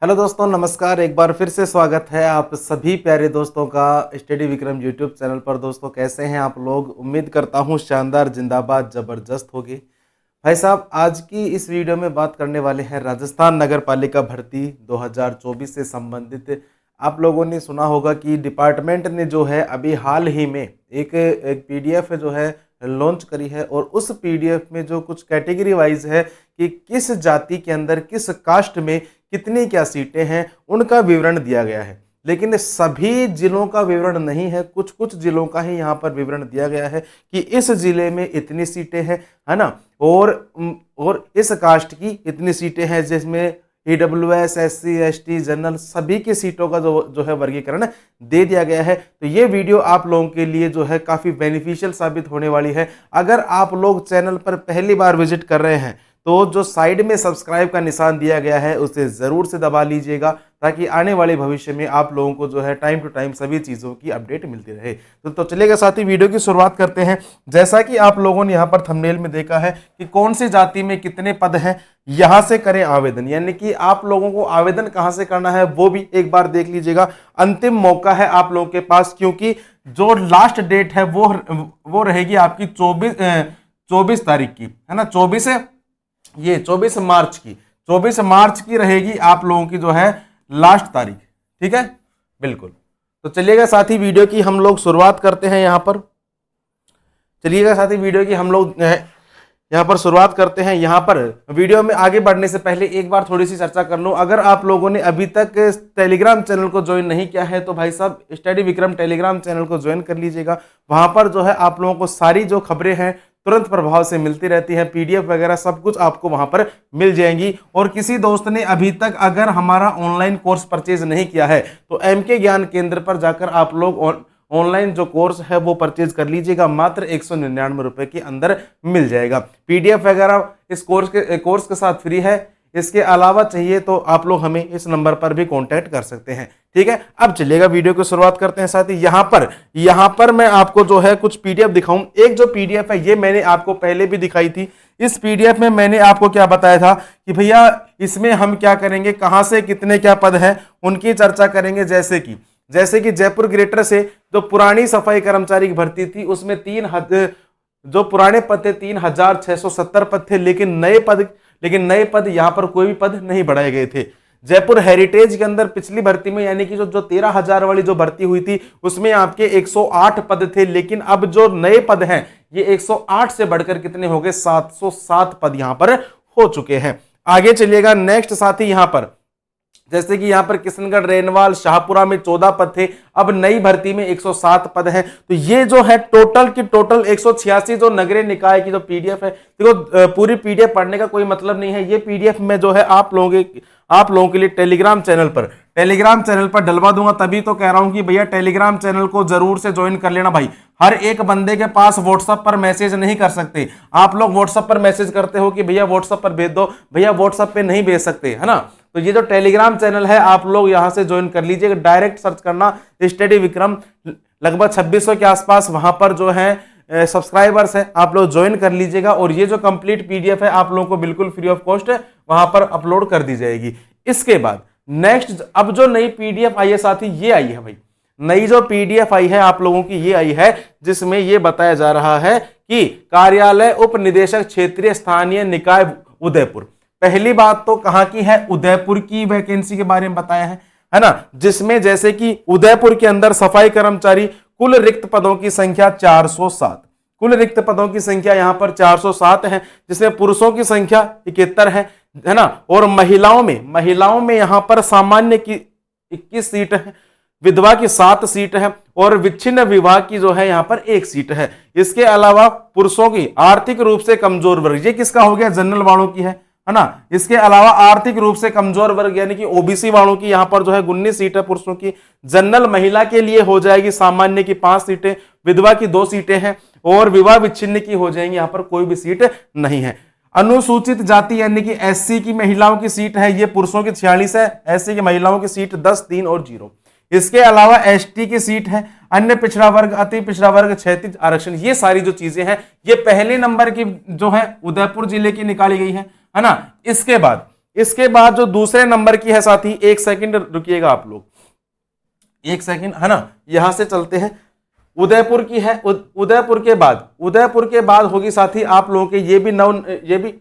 Hello दोस्तों, नमस्कार। एक बार फिर से स्वागत है आप सभी प्यारे दोस्तों का स्टडी विक्रम यूट्यूब चैनल पर। दोस्तों, कैसे हैं आप लोग? उम्मीद करता हूं शानदार, जिंदाबाद, ज़बरदस्त होगी। भाई साहब, आज की इस वीडियो में बात करने वाले हैं राजस्थान नगर पालिका भर्ती 2024 से संबंधित। आप लोगों ने सुना होगा कि डिपार्टमेंट ने जो है अभी हाल ही में एक पीडीएफ जो है लॉन्च करी है, और उस पीडीएफ में जो कुछ कैटेगरी वाइज है कि किस जाति के अंदर, किस कास्ट में कितनी क्या सीटें हैं, उनका विवरण दिया गया है। लेकिन सभी जिलों का विवरण नहीं है, कुछ कुछ जिलों का ही यहाँ पर विवरण दिया गया है कि इस जिले में इतनी सीटें हैं, है ना, और इस कास्ट की इतनी सीटें हैं, जिसमें ईडब्ल्यूएस, एससी, एसटी, जनरल सभी की सीटों का जो है वर्गीकरण दे दिया गया है। तो ये वीडियो आप लोगों के लिए जो है काफ़ी बेनिफिशियल साबित होने वाली है। अगर आप लोग चैनल पर पहली बार विजिट कर रहे हैं तो जो साइड में सब्सक्राइब का निशान दिया गया है उसे ज़रूर से दबा लीजिएगा, ताकि आने वाले भविष्य में आप लोगों को जो है टाइम टू टाइम सभी चीज़ों की अपडेट मिलती रहे। तो चलिएगा साथी, वीडियो की शुरुआत करते हैं। जैसा कि आप लोगों ने यहाँ पर थंबनेल में देखा है कि कौन सी जाति में कितने पद हैं, यहाँ से करें आवेदन। यानी कि आप लोगों को आवेदन कहाँ से करना है वो भी एक बार देख लीजिएगा। अंतिम मौका है आप लोगों के पास, क्योंकि जो लास्ट डेट है वो रहेगी आपकी 24 तारीख की, है ना। 24 मार्च की रहेगी आप लोगों की जो है लास्ट तारीख। ठीक है, बिल्कुल। तो चलिएगा साथी, वीडियो की हम लोग शुरुआत करते हैं। यहाँ पर यहाँ पर वीडियो में आगे बढ़ने से पहले एक बार थोड़ी सी चर्चा कर लूं। अगर आप लोगों ने अभी तक टेलीग्राम चैनल को ज्वाइन नहीं किया है तो भाई साहब, स्टडी विक्रम टेलीग्राम चैनल को ज्वाइन कर लीजिएगा। वहां पर जो है आप लोगों को सारी जो खबरें हैं तुरंत प्रभाव से मिलती रहती है। पीडीएफ वगैरह सब कुछ आपको वहां पर मिल जाएंगी। और किसी दोस्त ने अभी तक अगर हमारा ऑनलाइन कोर्स परचेज नहीं किया है तो एमके ज्ञान केंद्र पर जाकर आप लोग ऑनलाइन जो कोर्स है वो परचेज कर लीजिएगा। मात्र 199 रुपए के अंदर मिल जाएगा। पीडीएफ वगैरह इस कोर्स के साथ फ्री है। इसके अलावा चाहिए तो आप लोग हमें इस नंबर पर भी कांटेक्ट कर सकते हैं। ठीक है, अब चलिएगा वीडियो की शुरुआत करते हैं। साथ ही यहाँ पर मैं आपको जो है कुछ पीडीएफ दिखाऊं। एक जो पीडीएफ है ये मैंने आपको पहले भी दिखाई थी। इस पीडीएफ में मैंने आपको क्या बताया था कि भैया इसमें हम क्या करेंगे, कहां से कितने क्या पद हैं उनकी चर्चा करेंगे। जैसे कि जयपुर ग्रेटर से जो पुरानी सफाई कर्मचारी की भर्ती थी उसमें जो पुराने पद थे 3670 पद थे, लेकिन नए पद यहां पर कोई भी पद नहीं बढ़ाए गए थे। जयपुर हेरिटेज के अंदर पिछली भर्ती में यानी कि जो 13,000 वाली जो भर्ती हुई थी उसमें आपके 108 पद थे, लेकिन अब जो नए पद हैं ये 108 से बढ़कर कितने हो गए, 707 पद यहां पर हो चुके हैं। आगे चलिएगा नेक्स्ट साथी, यहां पर जैसे कि यहां पर किशनगढ़, रेनवाल, शाहपुरा में 14 पद थे, अब नई भर्ती में 107 पद हैं। तो ये जो है टोटल 186 जो नगरीय निकाय की जो पीडीएफ है। देखो, पूरी पीडीएफ पढ़ने का कोई मतलब नहीं है। ये पीडीएफ में जो है आप लोगों के लिए टेलीग्राम चैनल पर डलवा दूंगा। तभी तो कह रहा हूं कि भैया टेलीग्राम चैनल को जरूर से ज्वाइन कर लेना भाई। हर एक बंदे के पास व्हाट्सएप पर मैसेज नहीं कर सकते। आप लोग व्हाट्सएप पर मैसेज करते हो कि भैया व्हाट्सएप पर भेज दो, भैया व्हाट्सएप पे नहीं भेज सकते, है ना। तो ये जो टेलीग्राम चैनल है आप लोग यहां से ज्वाइन कर लीजिएगा। डायरेक्ट सर्च करना स्टडी विक्रम, लगभग 2600 के आसपास वहां पर जो है सब्सक्राइबर्स है, आप लोग ज्वाइन कर लीजिएगा। और ये जो कंप्लीट पीडीएफ है आप लोगों को बिल्कुल फ्री ऑफ कॉस्ट वहां पर अपलोड कर दी जाएगी। इसके बाद नेक्स्ट अब जो नई पीडीएफ आई है साथी, ये आई है भाई। नई जो पीडीएफ आई है आप लोगों की ये आई है, जिसमें ये बताया जा रहा है कि कार्यालय उप निदेशक क्षेत्रीय स्थानीय निकाय उदयपुर। पहली बात तो कहां की है, उदयपुर की वैकेंसी के बारे में बताया है ना। जिसमें जैसे कि उदयपुर के अंदर सफाई कर्मचारी कुल रिक्त पदों की संख्या 407, कुल रिक्त पदों की संख्या यहां पर 407 है, जिसमें पुरुषों की संख्या 71 है ना। और महिलाओं में यहां पर सामान्य की 21 सीट है, विधवा की 7 सीट है, और विच्छिन्न विवाह की जो है यहां पर 1 सीट है। इसके अलावा पुरुषों की आर्थिक रूप से कमजोर वर्ग, ये किसका हो गया, जनरल वालों की है ना। इसके अलावा आर्थिक रूप से कमजोर वर्ग यानी कि ओबीसी वालों की यहां पर जो है 19 सीट है पुरुषों की। जनरल महिला के लिए हो जाएगी सामान्य की 5 सीटें, विधवा की 2 सीटें हैं, और विवाह विच्छिन्न की हो जाएंगी, यहां पर कोई भी सीट नहीं है। अनुसूचित जाति यानी कि एससी की महिलाओं की सीट है, ये पुरुषों की 46 है, एससी की महिलाओं की सीट 10, 3 और 0। इसके अलावा एसटी की सीट है, अन्य पिछड़ा वर्ग, अति पिछड़ा वर्ग, क्षैतिज आरक्षण, ये सारी जो चीजें हैं ये पहले नंबर की जो है उदयपुर जिले की निकाली गई है ना। इसके बाद इसके बाद जो दूसरे नंबर की है साथी, एक सेकंड रुकिएगा आप लोग, एक सेकंड, है ना, यहां से चलते हैं। उदयपुर की है, उदयपुर के बाद होगी साथी आप लोगों के, ये भी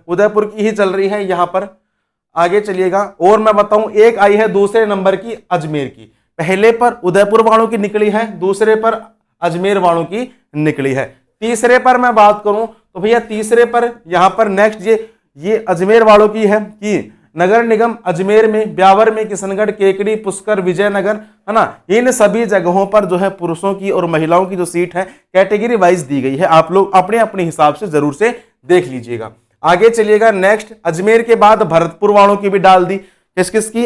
उदयपुर की ही चल रही है यहां पर। आगे चलिएगा, और मैं बताऊं, एक आई है दूसरे नंबर की अजमेर की। पहले पर उदयपुर वालों की निकली है, दूसरे पर अजमेर वालों की निकली है। तीसरे पर मैं बात करूं तो भैया तीसरे पर यहां पर नेक्स्ट ये अजमेर वालों की है कि नगर निगम अजमेर में, ब्यावर में, किशनगढ़, केकड़ी, पुष्कर, विजयनगर, है ना, इन सभी जगहों पर जो है पुरुषों की और महिलाओं की जो सीट है कैटेगरी वाइज दी गई है। आप लोग अपने अपने हिसाब से जरूर से देख लीजिएगा। आगे चलिएगा, नेक्स्ट अजमेर के बाद भरतपुर वालों की भी डाल दी। किस किस की?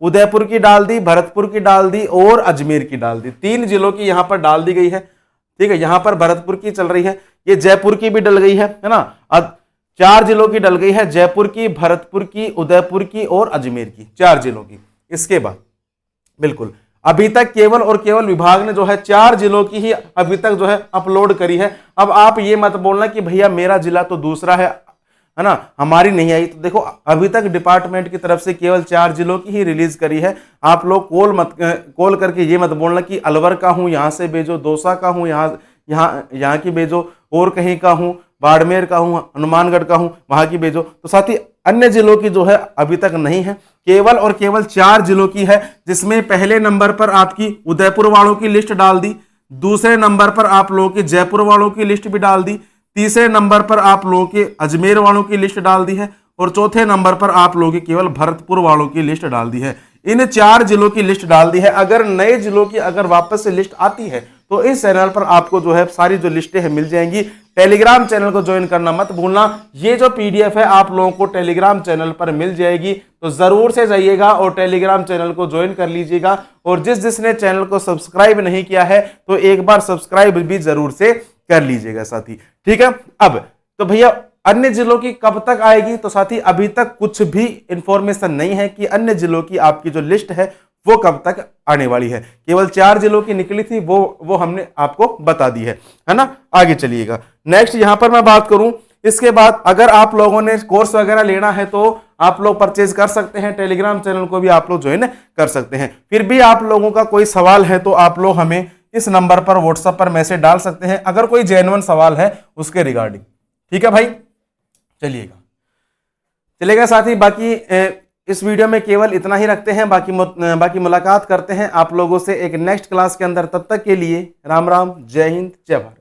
उदयपुर की डाल दी, भरतपुर की डाल दी और अजमेर की डाल दी। 3 जिलों की यहां पर डाल दी गई है। ठीक है, यहां पर भरतपुर की चल रही है, ये जयपुर की भी डल गई है ना। 4 जिलों की डल गई है, जयपुर की, भरतपुर की, उदयपुर की और अजमेर की, 4 जिलों की। इसके बाद बिल्कुल अभी तक केवल और केवल विभाग ने जो है 4 जिलों की ही अभी तक जो है अपलोड करी है। अब आप ये मत बोलना कि भैया मेरा जिला तो दूसरा है ना, हमारी नहीं आई। तो देखो अभी तक डिपार्टमेंट की तरफ से केवल 4 जिलों की ही रिलीज करी है। आप लोग कॉल करके ये मत बोलना कि अलवर का हूं यहां से भेजो, दौसा का हूं यहाँ की भेजो, और कहीं का हूं, बाड़मेर का हूं, हनुमानगढ़ का हूं, वहां की भेजो। तो साथ ही अन्य जिलों की जो है अभी तक नहीं है, केवल और केवल 4 जिलों की है, जिसमें पहले नंबर पर आपकी उदयपुर वालों की लिस्ट डाल दी, दूसरे नंबर पर आप लोगों की जयपुर वालों की लिस्ट भी डाल दी, तीसरे नंबर पर आप लोगों के अजमेर वालों की लिस्ट डाल दी है, और चौथे नंबर पर आप लोगों की केवल भरतपुर वालों की लिस्ट डाल दी है। इन 4 जिलों की लिस्ट डाल दी है। अगर नए जिलों की अगर वापस से लिस्ट आती है तो इस चैनल पर आपको जो है सारी जो लिस्टें हैं मिल जाएंगी। टेलीग्राम चैनल को ज्वाइन करना मत भूलना। ये जो पीडीएफ है आप लोगों को टेलीग्राम चैनल पर मिल जाएगी, तो जरूर से जाइएगा और टेलीग्राम चैनल को ज्वाइन कर लीजिएगा। और जिसने चैनल को सब्सक्राइब नहीं किया है तो एक बार सब्सक्राइब भी जरूर से कर लीजिएगा साथी। ठीक है, अब तो भैया अन्य जिलों की कब तक आएगी? तो साथी अभी तक कुछ भी इंफॉर्मेशन नहीं है कि अन्य जिलों की आपकी जो लिस्ट है वो कब तक आने वाली है। केवल 4 जिलों की निकली थी, वो हमने आपको बता दी है ना। आगे चलिएगा, नेक्स्ट यहां पर मैं बात करूं, इसके बाद अगर आप लोगों ने कोर्स वगैरह लेना है तो आप लोग परचेज कर सकते हैं, टेलीग्राम चैनल को भी आप लोग ज्वाइन कर सकते हैं। फिर भी आप लोगों का कोई सवाल है तो आप लोग हमें इस नंबर पर व्हाट्सएप पर मैसेज डाल सकते हैं, अगर कोई जेन्युइन सवाल है उसके रिगार्डिंग। ठीक है भाई, चलेगा साथी। बाकी इस वीडियो में केवल इतना ही रखते हैं, बाकी मुलाकात करते हैं आप लोगों से एक नेक्स्ट क्लास के अंदर। तब तक के लिए राम राम, जय हिंद, जय भारत।